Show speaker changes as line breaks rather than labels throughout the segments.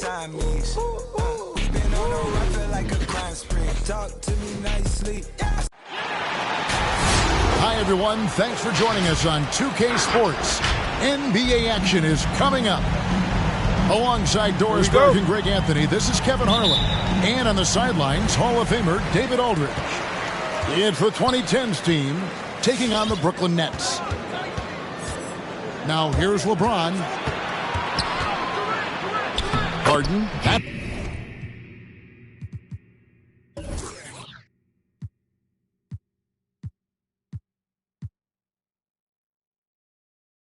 Siamese. We been on a run, feel like a crime spree. Talk to me nicely.
Hi, everyone. Thanks for joining us on 2K Sports. NBA action is coming up. Alongside Doris Burke and Greg Anthony, this is Kevin Harlan. And on the sidelines, Hall of Famer David Aldridge. It's the 2010s team taking on the Brooklyn Nets. Now here's LeBron. Harden.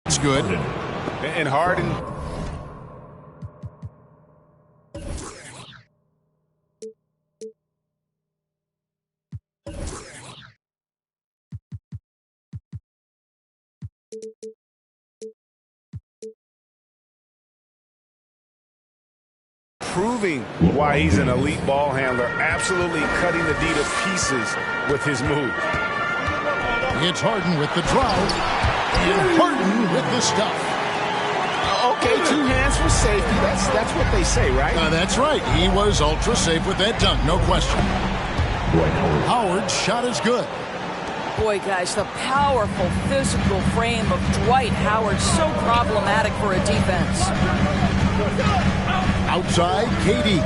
That's good.
And Harden. Proving why he's an elite ball handler, absolutely cutting the D to pieces with his move.
It's Harden with the drive, and Harden with the stuff.
Okay, 2 hands for safety. That's what they say, right?
That's right. He was ultra safe with that dunk, no question. Howard's shot is good.
Boy, guys, the powerful physical frame of Dwight Howard, so problematic for a defense.
Outside, KD.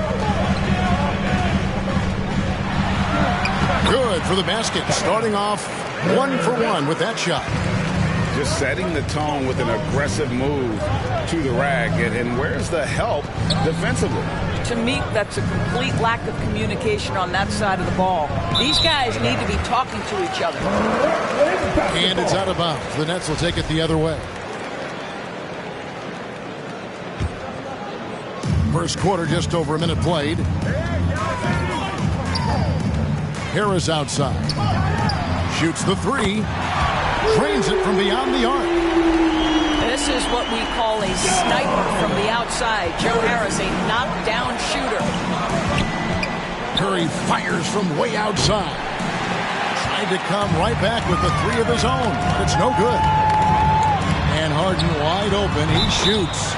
Good for the basket. Starting off 1 for 1 with that shot.
Just setting the tone with an aggressive move to the rack. And where's the help defensively?
To me, that's a complete lack of communication on that side of the ball. These guys need to be talking to each other.
And it's out of bounds. The Nets will take it the other way. First quarter, just over a minute played. Harris outside. Shoots the 3. Drains it from beyond the arc.
This is what we call a sniper from the outside. Joe Harris, a knockdown shooter.
Curry fires from way outside. Tried to come right back with the 3 of his own. It's no good. And Harden wide open. He shoots.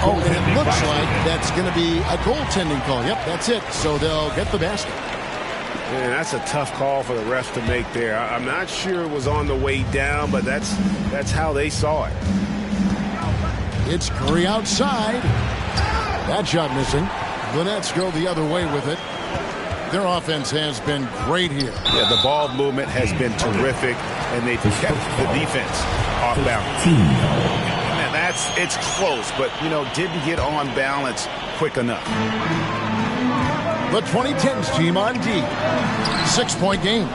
Oh, and it looks like that's going to be a goaltending call. Yep, that's it. So they'll get the basket.
Man, that's a tough call for the refs to make there. I'm not sure it was on the way down, but that's how they saw it.
It's Curry outside. That shot missing. The Nets go the other way with it. Their offense has been great here.
Yeah, the ball movement has been terrific, and they've kept the defense off balance. Man, it's close, but, didn't get on balance quick enough.
The 2010s team on D. 6-point game.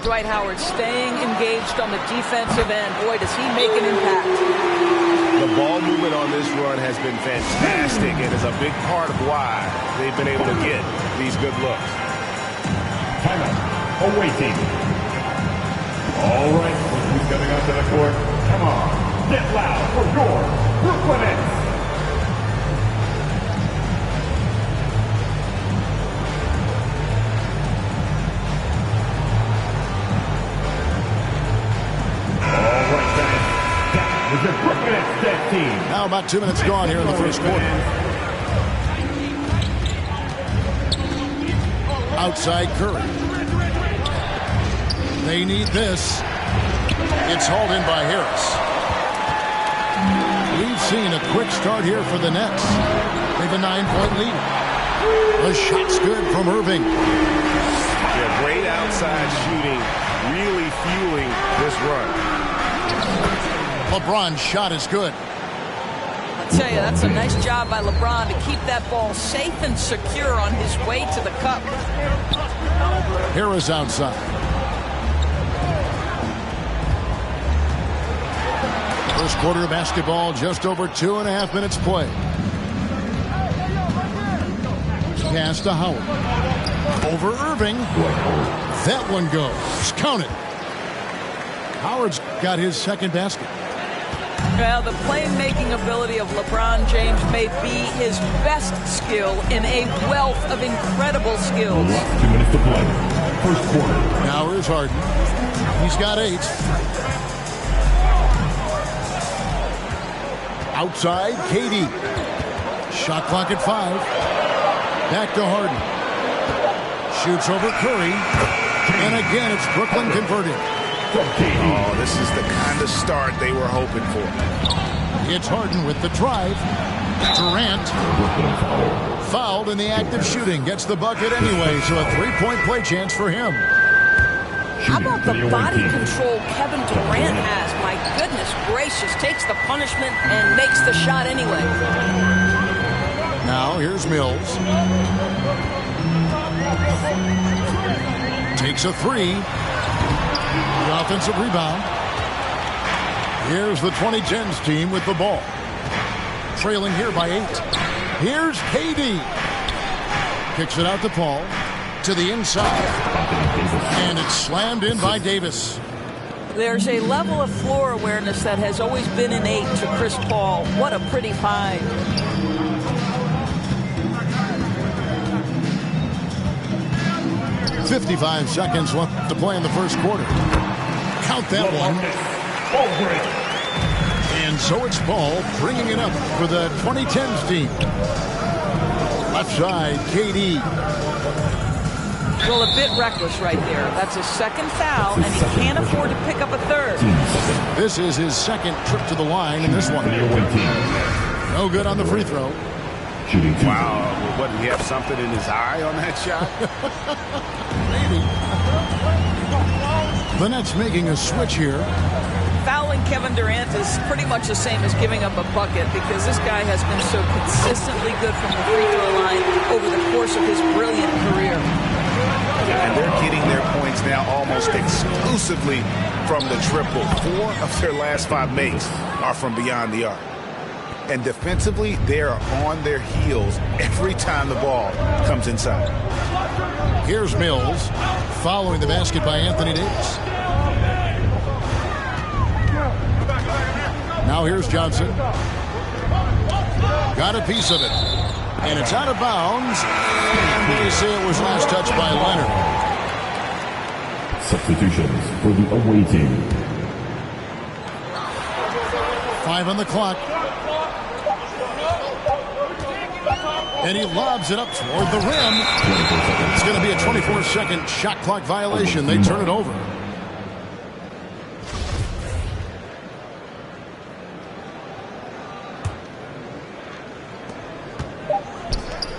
Dwight Howard staying engaged on the defensive end. Boy, does he make an impact.
The ball movement on this run has been fantastic and is a big part of why they've been able to get these good looks.
Timeout. Awaiting. All right, who's coming onto the court? Come on, get loud for your Brooklyn Nets. With the Brooklyn Nets team.
Now about 2 minutes gone here in the first quarter. Outside Curry. They need this. It's hauled in by Harris. We've seen a quick start here for the Nets. They have a 9-point lead. The shot's good from Irving.
Yeah, great outside shooting, really fueling this run.
LeBron's shot is good.
I tell you, that's a nice job by LeBron to keep that ball safe and secure on his way to the cup.
Harris outside. First quarter of basketball, just over 2.5 minutes played. Pass to Howard. Over Irving. That one goes. Count it. Howard's got his second basket.
Well, the playmaking ability of LeBron James may be his best skill in a wealth of incredible skills.
2 minutes to play. First quarter.
Now here's Harden. He's got 8. Outside, KD. Shot clock at 5. Back to Harden. Shoots over Curry. And again, it's Brooklyn converting.
Oh, this is the kind of start they were hoping for.
It's Harden with the drive. Durant fouled in the act of shooting. Gets the bucket anyway, so a 3-point play chance for him.
How about the body control Kevin Durant has? My goodness gracious. Takes the punishment and makes the shot anyway.
Now here's Mills. Takes a 3. The offensive rebound. Here's the 2010s team with the ball. Trailing here by 8. Here's KD. Kicks it out to Paul. To the inside. And it's slammed in by Davis.
There's a level of floor awareness that has always been innate to Chris Paul. What a pretty find.
.55 seconds left to play in the first quarter. Count that one. And so it's Paul bringing it up for the 2010s team. Left side, KD.
Well, a bit reckless right there. That's a second foul, and he can't afford to pick up a third.
This is his second trip to the line in this one. No good on the free throw.
Wow, what, did he have something in his eye on that shot?
Maybe. The Nets making a switch here.
Fouling Kevin Durant is pretty much the same as giving up a bucket because this guy has been so consistently good from the free throw line over the course of his brilliant career.
And they're getting their points now almost exclusively from the triple. 4 of their last 5 makes are from beyond the arc. And defensively, they are on their heels every time the ball comes inside.
Here's Mills following the basket by Anthony Davis. Now here's Johnson. Got a piece of it. And it's out of bounds. And they say it was last touched by Leonard.
Substitutions for the away team.
5 on the clock. And he lobs it up toward the rim. It's going to be a 24-second shot clock violation. They turn it over.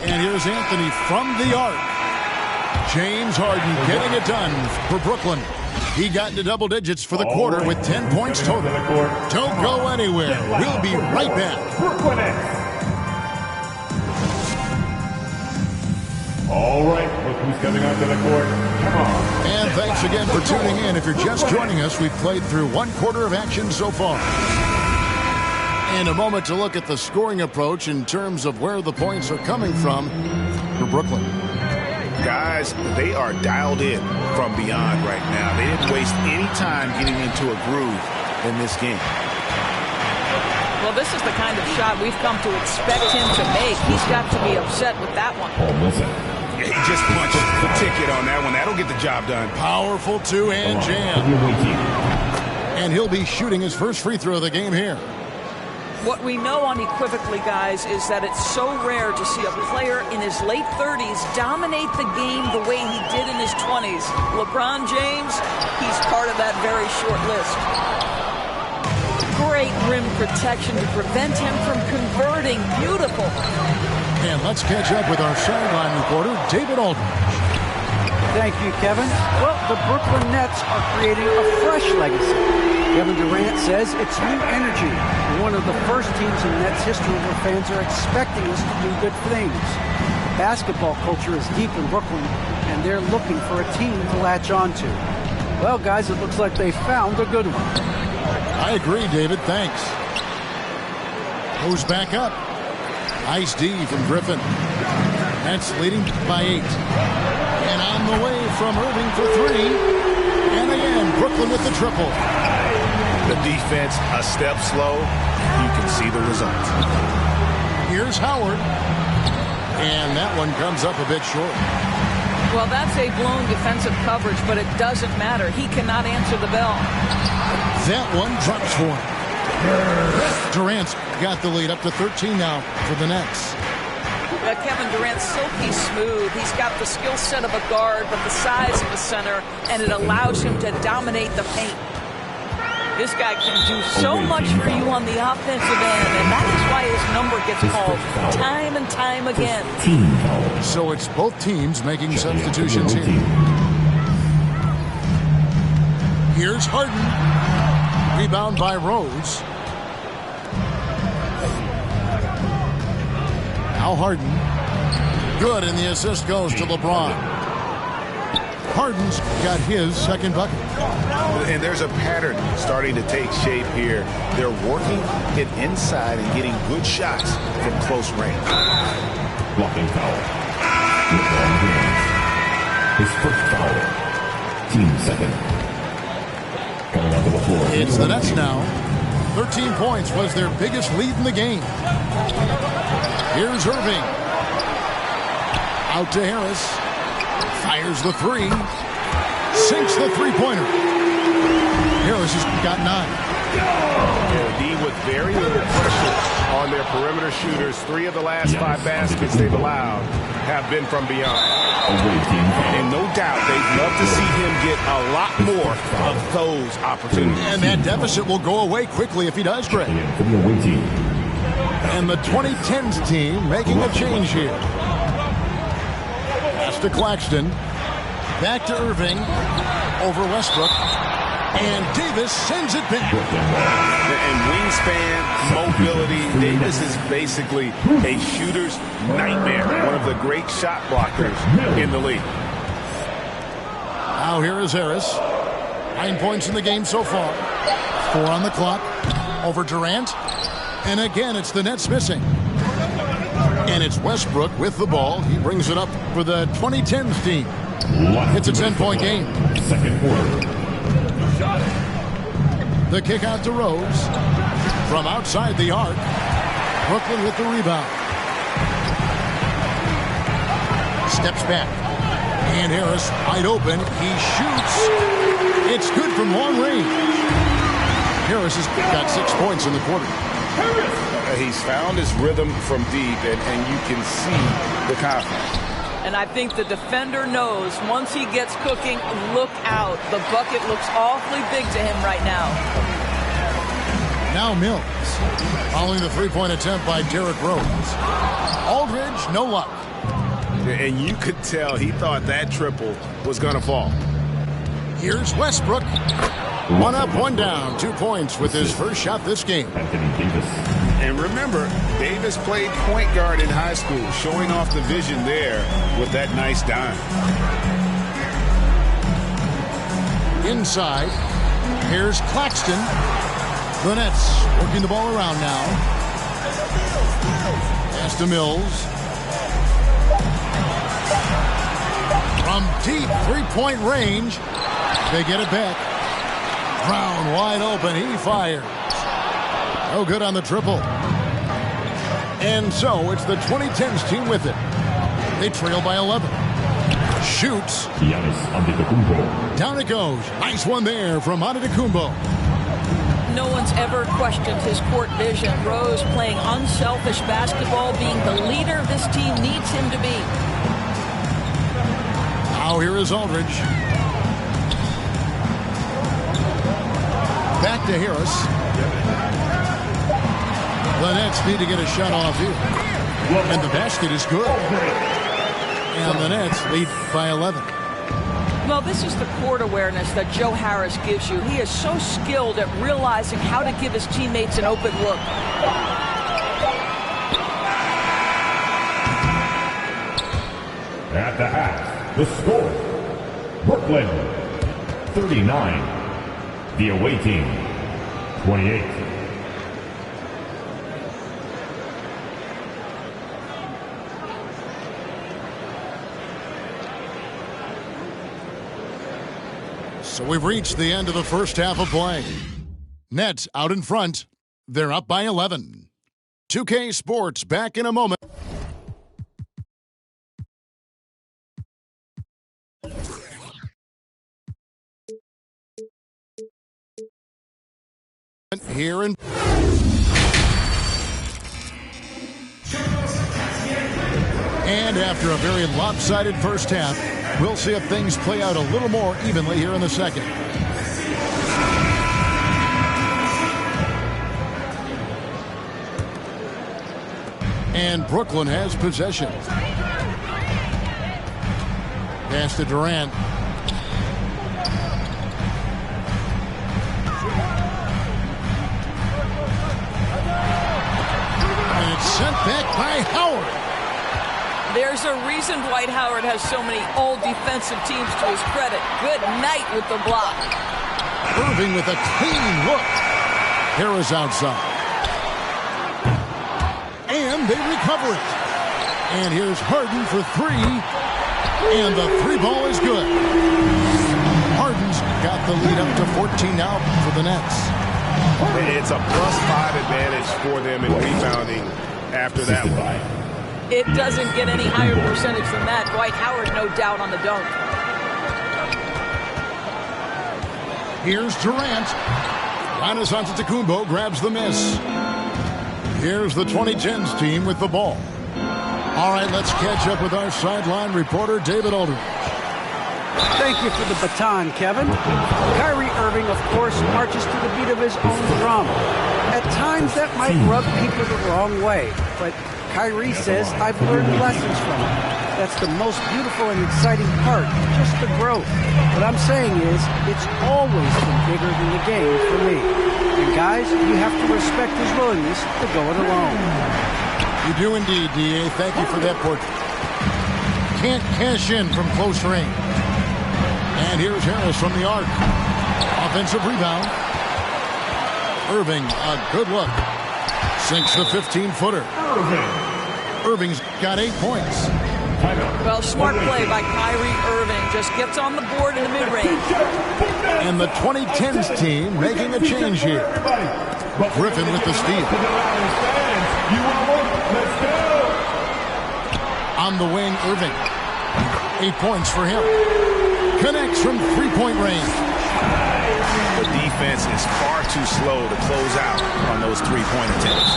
And here's Anthony from the arc. James Harden getting it done for Brooklyn. He got into double digits for the quarter with 10 points total. Don't go anywhere. We'll be right back.
All right, look who's coming onto the court. Come on.
And thanks again for tuning in. If you're just joining us, we've played through 1 quarter of action so far. And a moment to look at the scoring approach in terms of where the points are coming from for Brooklyn.
Guys, they are dialed in from beyond right now. They didn't waste any time getting into a groove in this game.
Well, this is the kind of shot we've come to expect him to make. He's got to be upset with that one.
Yeah, he just punched the ticket on that one. That'll get the job done.
Powerful two-hand jam. And he'll be shooting his first free throw of the game here.
What we know unequivocally, guys, is that it's so rare to see a player in his late 30s dominate the game the way he did in his 20s. LeBron James, he's part of that very short list. Great rim protection to prevent him from converting. Beautiful.
And let's catch up with our sideline reporter, David Aldridge.
Thank you, Kevin. Well, the Brooklyn Nets are creating a fresh legacy. Kevin Durant says it's new energy. One of the first teams in Nets history where fans are expecting us to do good things. Basketball culture is deep in Brooklyn, and they're looking for a team to latch on to. Well, guys, it looks like they found a good one.
I agree, David. Thanks. Who's back up? Ice D from Griffin. Nets leading by 8. And on the way from Irving for 3. And again, Brooklyn with the triple.
The defense a step slow. You can see the result.
Here's Howard. And that one comes up a bit short.
Well, that's a blown defensive coverage, but it doesn't matter. He cannot answer the bell.
That one drops for him. Durant's got the lead up to 13 now for the Nets.
Kevin Durant's silky smooth. He's got the skill set of a guard, but the size of a center, and it allows him to dominate the paint. This guy can do so much for you on the offensive end, and that is why his number gets called time and time again.
So it's both teams making substitutions here. Here's Harden. Rebound by Rose. Now Harden. Good, and the assist goes to LeBron. Harden's got his second bucket.
And there's a pattern starting to take shape here. They're working it inside and getting good shots from close range.
Blocking foul. LeBron James. His first foul. Team second. Coming onto the floor.
It's the Nets now. 13 points was their biggest lead in the game. Here's Irving. Out to Harris. Fires the three. Sinks the three-pointer. Harris has got 9.
D with very little pressure on their perimeter shooters. 3 of the last 5 baskets they've allowed have been from beyond. And no doubt they'd love to see him get a lot more of those opportunities.
And that deficit will go away quickly if he does, Greg. And the 2010s team making a change here. Pass to Claxton. Back to Irving. Over Westbrook. And Davis sends it back.
And wingspan, mobility, Davis is basically a shooter's nightmare. One of the great shot blockers in the league.
Now here is Harris. 9 points in the game so far. 4 on the clock. Over Durant. And again, it's the Nets missing. And it's Westbrook with the ball. He brings it up for the 2010s team. It's a 10-point game.
Second quarter.
The kick out to Rose. From outside the arc. Brooklyn with the rebound. Steps back. And Harris wide open. He shoots. It's good from long range. Harris has got 6 points in the quarter.
He's found his rhythm from deep, and you can see the confidence.
And I think the defender knows once he gets cooking, look out. The bucket looks awfully big to him right now.
Now Mills. Following the three-point attempt by Derrick Rose. Aldridge, no luck.
And you could tell he thought that triple was going to fall.
Here's Westbrook. 1 up, 1 down. 2 points with his first shot this game.
Anthony Davis.
And remember, Davis played point guard in high school, showing off the vision there with that nice dime.
Inside, here's Claxton. The Nets working the ball around now. Pass to Mills. From deep three-point range, they get it back. Brown wide open, he fires. No good on the triple. And so it's the 2010s team with it. They trail by 11. Shoots.
Giannis Antetokounmpo.
Down it goes. Nice one there from Antetokounmpo.
No one's ever questioned his court vision. Rose playing unselfish basketball, being the leader this team needs him to be.
Now here is Aldridge. Back to Harris. The Nets need to get a shot off here. And the basket is good. And the Nets lead by 11.
Well, this is the court awareness that Joe Harris gives you. He is so skilled at realizing how to give his teammates an open look.
At the half, the score. Brooklyn, 39. The away team, 28.
So we've reached the end of the first half of play. Nets out in front. They're up by 11. 2K Sports back in a moment. Here in And after a very lopsided first half, we'll see if things play out a little more evenly here in the second. And Brooklyn has possession. Pass to Durant. And it's sent back by Howard.
There's a reason Dwight Howard has so many all-defensive teams to his credit. Good night with the block.
Irving with a clean look. Harris outside. And they recover it. And here's Harden for three. And the three ball is good. Harden's got the lead up to 14 now for the Nets.
It's a +5 advantage for them in rebounding after that one.
It doesn't get any higher percentage than that. Dwight Howard, no doubt, on the dunk.
Here's Durant. Giannis Antetokounmpo grabs the miss. Here's the 2010s team with the ball. All right, let's catch up with our sideline reporter, David Aldridge.
Thank you for the baton, Kevin. Kyrie Irving, of course, marches to the beat of his own drum. At times, that might rub people the wrong way, but Kyrie says, I've learned lessons from it. That's the most beautiful and exciting part, just the growth. What I'm saying is, it's always been bigger than the game for me. And guys, you have to respect his willingness to go it alone.
You do indeed, D.A. Thank you for that portrait. Can't cash in from close range. And here's Harris from the arc. Offensive rebound. Irving, a good look. Sinks the 15-footer. Irving's got 8 points.
Well, smart play by Kyrie Irving. Just gets on the board in the mid-range.
And the 2010s team making a change here. Griffin with the steal. On the wing, Irving. 8 points for him. Connects from three-point range.
The defense is far too slow to close out on those three-point attempts.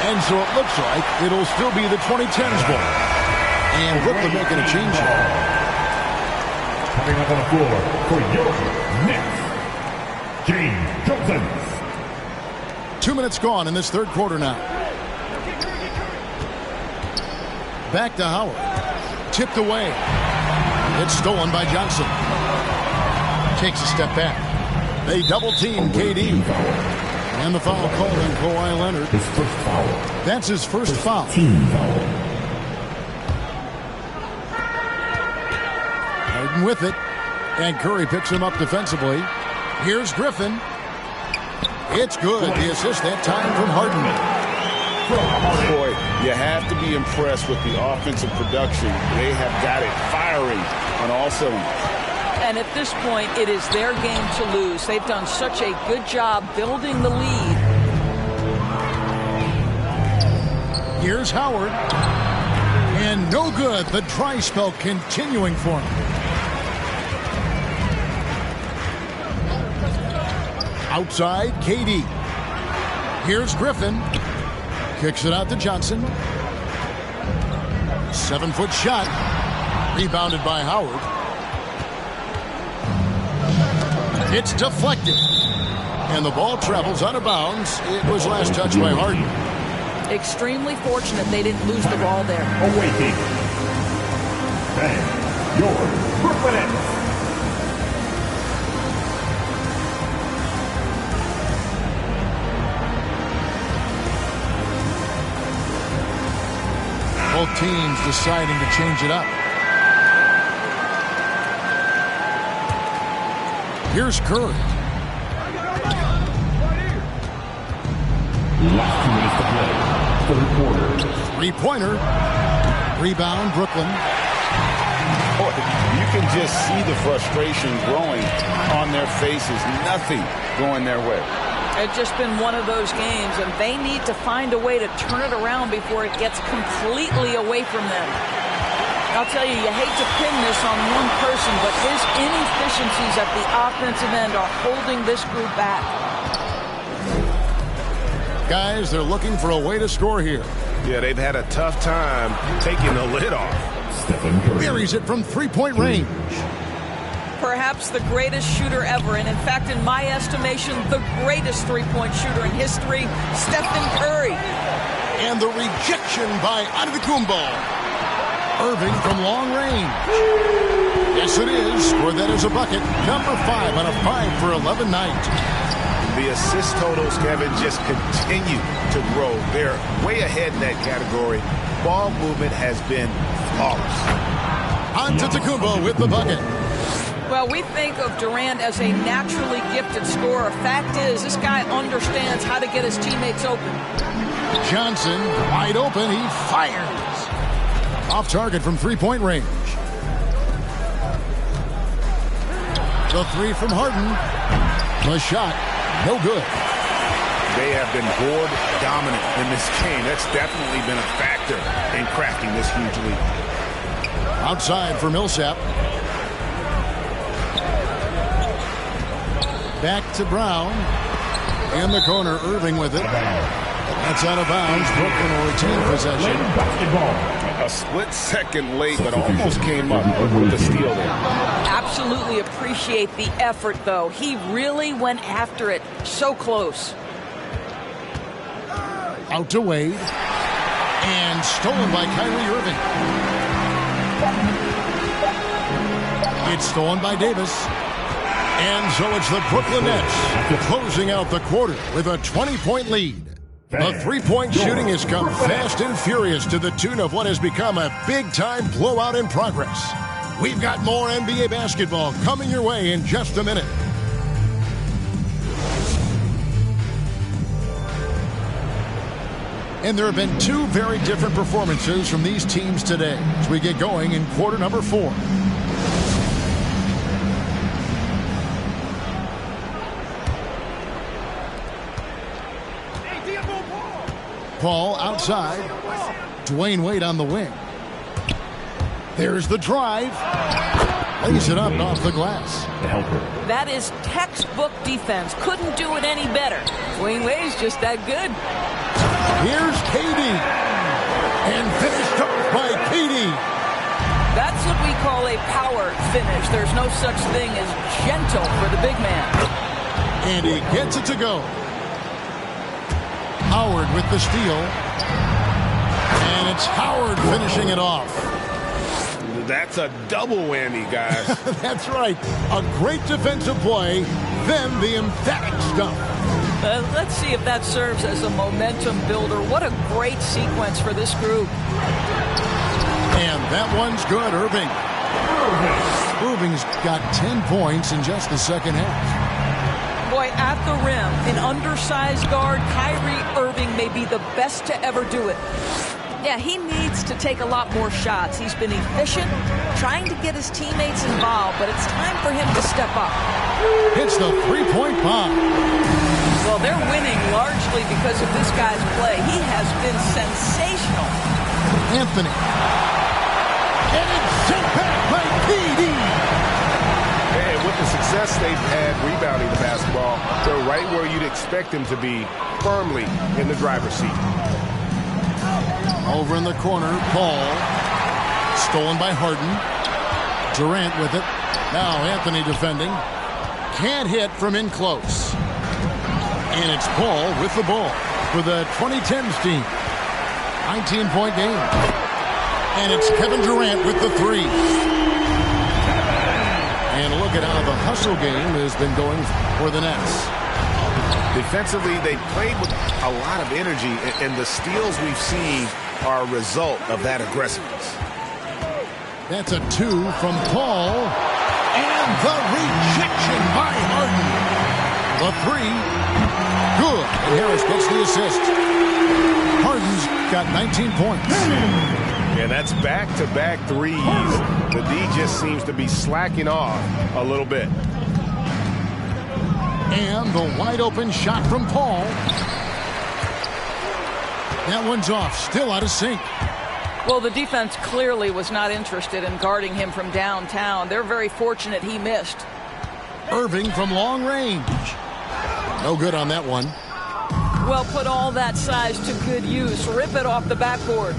And so it looks like it'll still be the 2010s ball. And Brooklyn making a change here.
Coming up on the floor for your Nets, James Johnson.
2 minutes gone in this third quarter now. Back to Howard. Tipped away. It's stolen by Johnson. Takes a step back. They double-team KD. And the foul called on Kawhi Leonard.
His first foul.
That's his first foul.
Team foul.
Harden with it. And Curry picks him up defensively. Here's Griffin. It's good. The assist that time from Harden.
Boy, you have to be impressed with the offensive production. They have got it firing on all cylinders.
And at this point, it is their game to lose. They've done such a good job building the lead.
Here's Howard. And no good. The dry spell continuing for him. Outside, KD. Here's Griffin. Kicks it out to Johnson. 7-foot shot. Rebounded by Howard. It's deflected. And the ball travels out of bounds. It was last touched by Harden.
Extremely fortunate they didn't lose the ball there.
Awaiting. And your Brooklyn Nets.
Both teams deciding to change it up. Here's Curry.
Last 2 minutes to play. Third quarter.
Three-pointer. Rebound, Brooklyn.
Boy, you can just see the frustration growing on their faces. Nothing going their way.
It's just been one of those games, and they need to find a way to turn it around before it gets completely away from them. I'll tell you, you hate to pin this on one person, but his inefficiencies at the offensive end are holding this group back.
Guys, they're looking for a way to score here.
Yeah, they've had a tough time taking the lid off.
Stephen Curry.
Buries it from three-point range.
Perhaps the greatest shooter ever, and in fact, in my estimation, the greatest three-point shooter in history, Stephen Curry.
And the rejection by Antetokounmpo. Irving from long range. Yes, it is. Score that as a bucket. Number 5 on a 5 for 11 night.
The assist totals, Kevin, just continue to grow. They're way ahead in that category. Ball movement has been flawless.
Antetokounmpo with the bucket.
Well, we think of Durant as a naturally gifted scorer. Fact is, this guy understands how to get his teammates open.
Johnson, wide open, he fires. Off target from three-point range. The three from Harden. The shot, no good.
They have been board dominant in this game. That's definitely been a factor in crafting this huge lead.
Outside for Millsap. Back to Brown. In the corner, Irving with it. That's out of bounds. Brooklyn will retain possession.
A split second late, but almost came up with the steal there.
Absolutely appreciate the effort, though. He really went after it. So close.
Out to Wade. And stolen by Kyrie Irving. It's stolen by Davis. And so it's the Brooklyn Nets closing out the quarter with a 20-point lead. The three-point shooting has come fast and furious to the tune of what has become a big-time blowout in progress. We've got more NBA basketball coming your way in just a minute. And there have been two very different performances from these teams today as we get going in quarter number 4. Paul outside. Dwayne Wade on the wing. There's the drive. Lays it up off the glass.
The helper.
That is textbook defense. Couldn't do it any better. Dwayne Wade's just that good.
Here's KD. And finished off by KD.
That's what we call a power finish. There's no such thing as gentle for the big man.
And he gets it to go. Howard with the steal. And it's Howard finishing it off.
That's a double whammy, guys.
That's right. A great defensive play, then the emphatic stuff.
Let's see if that serves as a momentum builder. What a great sequence for this group.
And that one's good, Irving. Irving's got 10 points in just the second half.
Boy, at the rim, an undersized guard, Kyrie Irving may be the best to ever do it. Yeah, he needs to take a lot more shots. He's been efficient, trying to get his teammates involved, but it's time for him to step up.
Hits the three-point bomb.
Well, they're winning largely because of this guy's play. He has been sensational.
Anthony. And it's sent back by KD.
And with the success they've had rebounding the basketball, they're right where you'd expect them to be, firmly in the driver's seat.
Over in the corner, Paul. Stolen by Harden. Durant with it. Now Anthony defending. Can't hit from in close. And it's Paul with the ball for the 2010s team. 19-point game. And it's Kevin Durant with the three. And look at how the hustle game has been going for the Nets.
Defensively, they played with a lot of energy, and the steals we've seen are a result of that aggressiveness.
That's a 2 from Paul. And the rejection by Harden. The 3. Good. And Harris gets the assist. Harden's got 19 points.
Yeah, that's back-to-back threes. The D just seems to be slacking off a little bit.
And the wide-open shot from Paul. That one's off. Still out of sync.
Well, the defense clearly was not interested in guarding him from downtown. They're very fortunate he missed.
Irving from long range. No good on that one.
Well, put all that size to good use. Rip it off the backboard.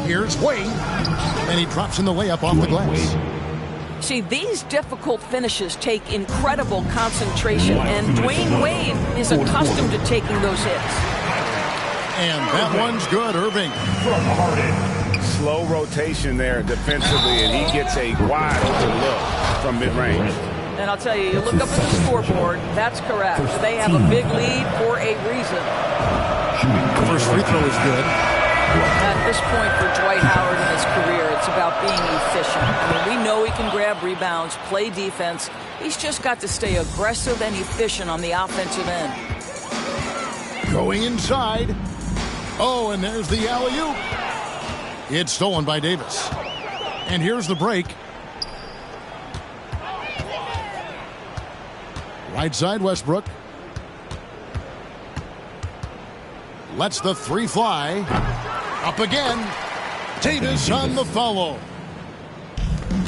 Here's Wade, and he drops in the layup off the glass.
See, these difficult finishes take incredible concentration, and Dwayne Wade is accustomed to taking those hits.
And that one's good, Irving.
Slow rotation there defensively, and he gets a wide open look from mid-range.
And I'll tell you, you look up at the scoreboard, that's correct. They have a big lead for a reason.
First free throw is good.
At this point for Dwight Howard in his career, it's about being efficient. I mean, we know he can grab rebounds, play defense. He's just got to stay aggressive and efficient on the offensive end.
Going inside. Oh, and there's the alley-oop. It's stolen by Davis. And here's the break. Right side, Westbrook. Lets the three fly. Up again. Davis on the follow.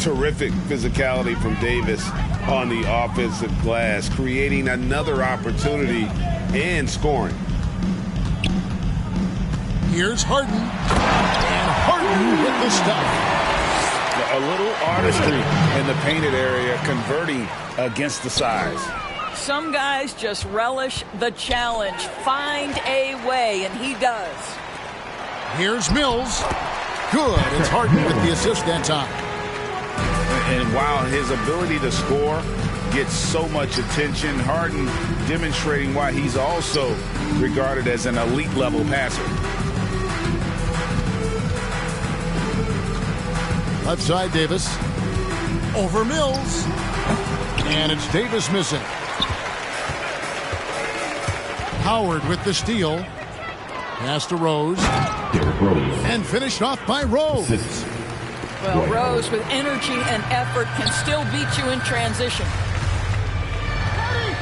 Terrific physicality from Davis on the offensive glass, creating another opportunity and scoring.
Here's Harden. And Harden with the stop.
A little artistry in the painted area, converting against the size.
Some guys just relish the challenge. Find a way, and he does.
Here's Mills. Good. It's Harden with the assist that time.
And while his ability to score gets so much attention, Harden demonstrating why he's also regarded as an elite level passer.
Left side, Davis. Over Mills. And it's Davis missing. Howard with the steal. Pass to Rose. And finished off by Rose.
Well, Rose with energy and effort can still beat you in transition.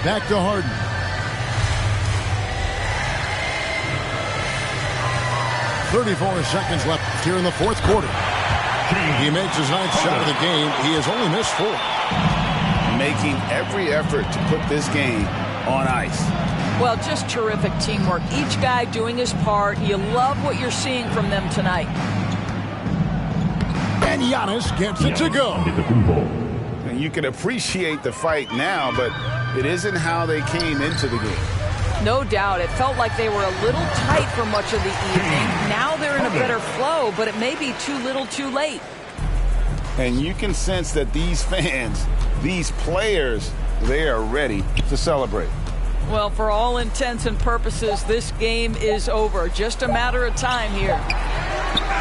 Back to Harden. .34 seconds left here in the fourth quarter. He makes his ninth shot of the game. He has only missed 4.
Making every effort to put this game on ice.
Well, just terrific teamwork. Each guy doing his part. You love what you're seeing from them tonight.
And Giannis gets it to go.
And you can appreciate the fight now, but it isn't how they came into the game.
No doubt. It felt like they were a little tight for much of the evening. Now they're in a better flow, but it may be too little too late.
And you can sense that these fans, these players, they are ready to celebrate.
Well, for all intents and purposes, this game is over. Just a matter of time here.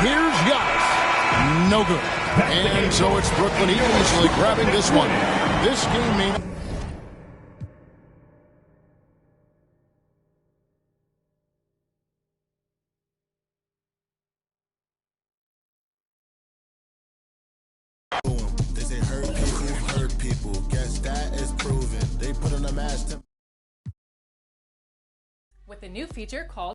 Here's Giannis. No good. And so it's Brooklyn easily grabbing this one. This game may...
They say hurt people. Guess that is proven. They put on a mask.
With a new feature called